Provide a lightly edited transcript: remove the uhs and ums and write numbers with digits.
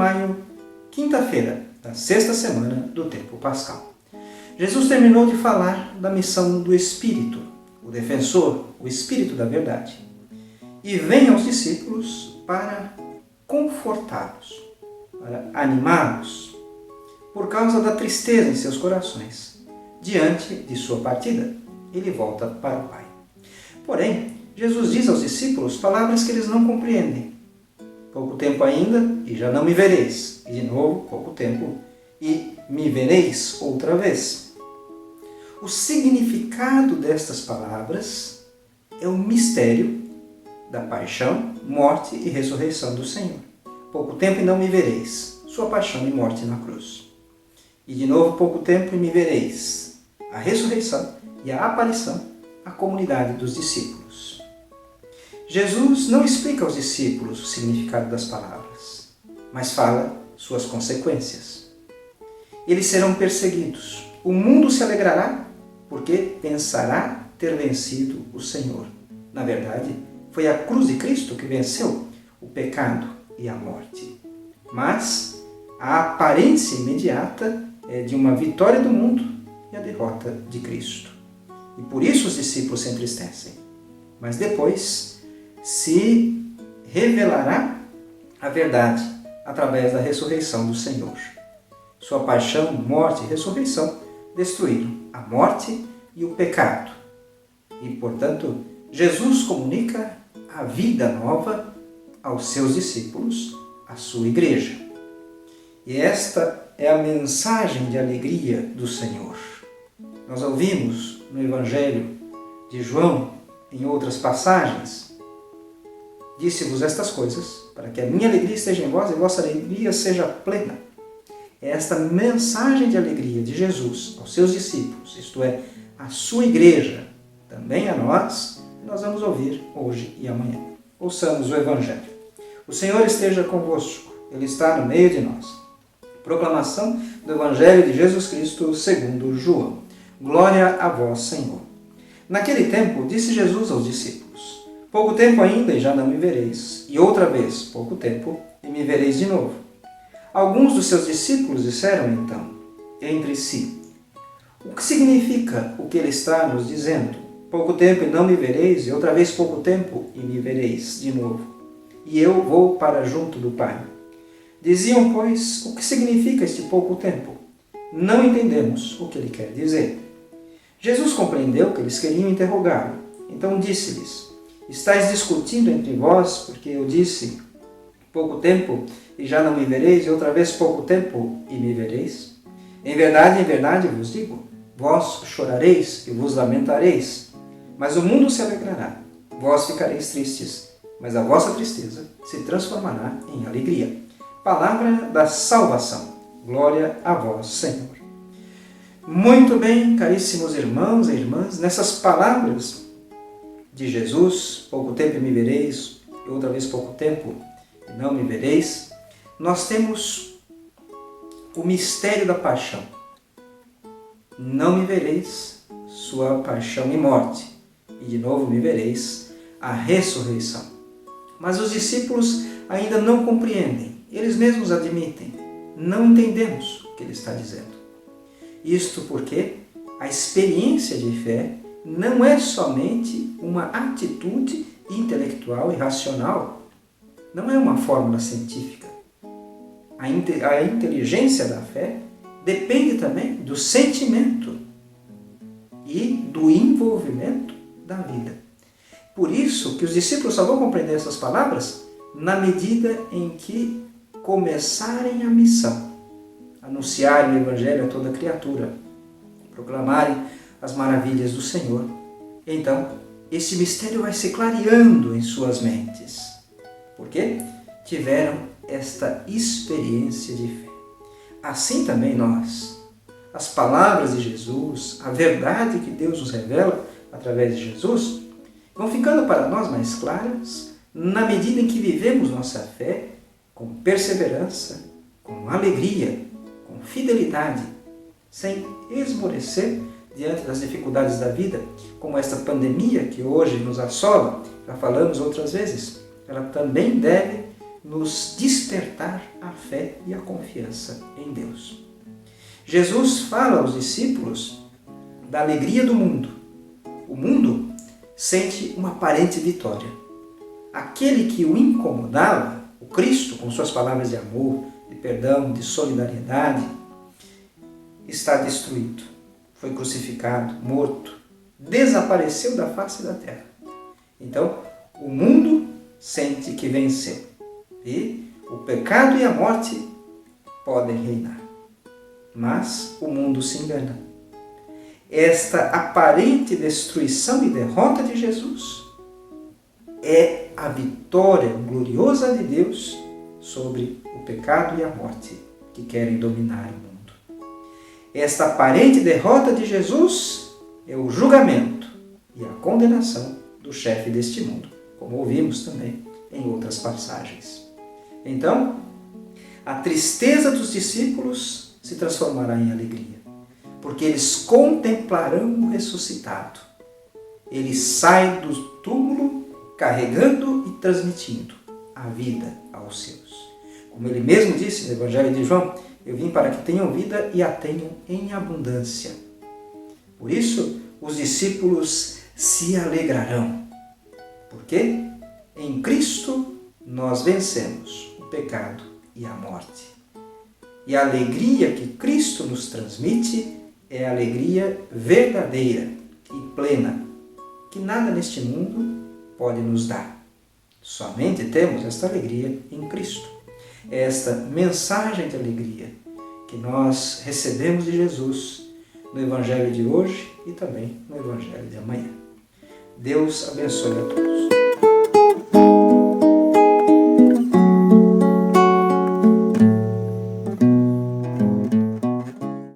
maio, quinta-feira da sexta semana do tempo pascal. Jesus terminou de falar da missão do Espírito, o defensor, o Espírito da verdade, e vem aos discípulos para confortá-los, para animá-los, por causa da tristeza em seus corações, diante de sua partida. Ele volta para o Pai. Porém, Jesus diz aos discípulos palavras que eles não compreendem. Pouco tempo ainda, e já não me vereis. E de novo, pouco tempo, e me vereis outra vez. O significado destas palavras é o mistério da paixão, morte e ressurreição do Senhor. Pouco tempo e não me vereis. Sua paixão e morte na cruz. E de novo, pouco tempo e me vereis. A ressurreição e a aparição à comunidade dos discípulos. Jesus não explica aos discípulos o significado das palavras, mas fala suas consequências. Eles serão perseguidos. O mundo se alegrará porque pensará ter vencido o Senhor. Na verdade, foi a cruz de Cristo que venceu o pecado e a morte. Mas a aparência imediata é de uma vitória do mundo e a derrota de Cristo. E por isso os discípulos se entristecem. Mas depois se revelará a verdade através da ressurreição do Senhor. Sua paixão, morte e ressurreição destruíram a morte e o pecado. E, portanto, Jesus comunica a vida nova aos seus discípulos, à sua igreja. E esta é a mensagem de alegria do Senhor. Nós ouvimos no Evangelho de João, em outras passagens, disse-vos estas coisas, para que a minha alegria esteja em vós e a vossa alegria seja plena. É esta mensagem de alegria de Jesus aos seus discípulos, isto é, à sua igreja, também a nós, que nós vamos ouvir hoje e amanhã. Ouçamos o Evangelho. O Senhor esteja convosco, Ele está no meio de nós. Proclamação do Evangelho de Jesus Cristo segundo João. Glória a vós, Senhor. Naquele tempo, disse Jesus aos discípulos: pouco tempo ainda e já não me vereis, e outra vez, pouco tempo, e me vereis de novo. Alguns dos seus discípulos disseram então, entre si: o que significa o que ele está nos dizendo? Pouco tempo e não me vereis, e outra vez pouco tempo e me vereis de novo. E eu vou para junto do Pai. Diziam, pois, o que significa este pouco tempo? Não entendemos o que ele quer dizer. Jesus compreendeu que eles queriam interrogá-lo. Então disse-lhes: estáis discutindo entre vós, porque eu disse, pouco tempo e já não me vereis, e outra vez pouco tempo e me vereis? Em verdade vos digo, vós chorareis e vos lamentareis, mas o mundo se alegrará. Vós ficareis tristes, mas a vossa tristeza se transformará em alegria. Palavra da salvação. Glória a vós, Senhor. Muito bem, caríssimos irmãos e irmãs, nessas palavras de Jesus, pouco tempo e me vereis, e outra vez pouco tempo e não me vereis, nós temos o mistério da paixão. Não me vereis, sua paixão e morte, e de novo me vereis, a ressurreição. Mas os discípulos ainda não compreendem, eles mesmos admitem, não entendemos o que ele está dizendo. Isto porque a experiência de fé não é somente uma atitude intelectual e racional, não é uma fórmula científica. A inteligência da fé depende também do sentimento e do envolvimento da vida. Por isso que os discípulos só vão compreender essas palavras na medida em que começarem a missão, anunciarem o Evangelho a toda criatura, proclamarem as maravilhas do Senhor. Então, esse mistério vai se clareando em suas mentes, porque tiveram esta experiência de fé. Assim também nós, as palavras de Jesus, a verdade que Deus nos revela através de Jesus, vão ficando para nós mais claras na medida em que vivemos nossa fé com perseverança, com alegria, com fidelidade, sem esmorecer diante das dificuldades da vida, como esta pandemia que hoje nos assola, já falamos outras vezes, ela também deve nos despertar a fé e a confiança em Deus. Jesus fala aos discípulos da alegria do mundo. O mundo sente uma aparente vitória. Aquele que o incomodava, o Cristo, com suas palavras de amor, de perdão, de solidariedade, está destruído. Foi crucificado, morto, desapareceu da face da terra. Então, o mundo sente que venceu. E o pecado e a morte podem reinar. Mas o mundo se engana. Esta aparente destruição e derrota de Jesus é a vitória gloriosa de Deus sobre o pecado e a morte que querem dominar o mundo. Esta aparente derrota de Jesus é o julgamento e a condenação do chefe deste mundo, como ouvimos também em outras passagens. Então, a tristeza dos discípulos se transformará em alegria, porque eles contemplarão o ressuscitado. Ele sai do túmulo carregando e transmitindo a vida aos seus. Como ele mesmo disse no Evangelho de João, eu vim para que tenham vida e a tenham em abundância. Por isso, os discípulos se alegrarão, porque em Cristo nós vencemos o pecado e a morte. E a alegria que Cristo nos transmite é a alegria verdadeira e plena, que nada neste mundo pode nos dar. Somente temos esta alegria em Cristo. É esta mensagem de alegria que nós recebemos de Jesus no Evangelho de hoje e também no Evangelho de amanhã. Deus abençoe a todos.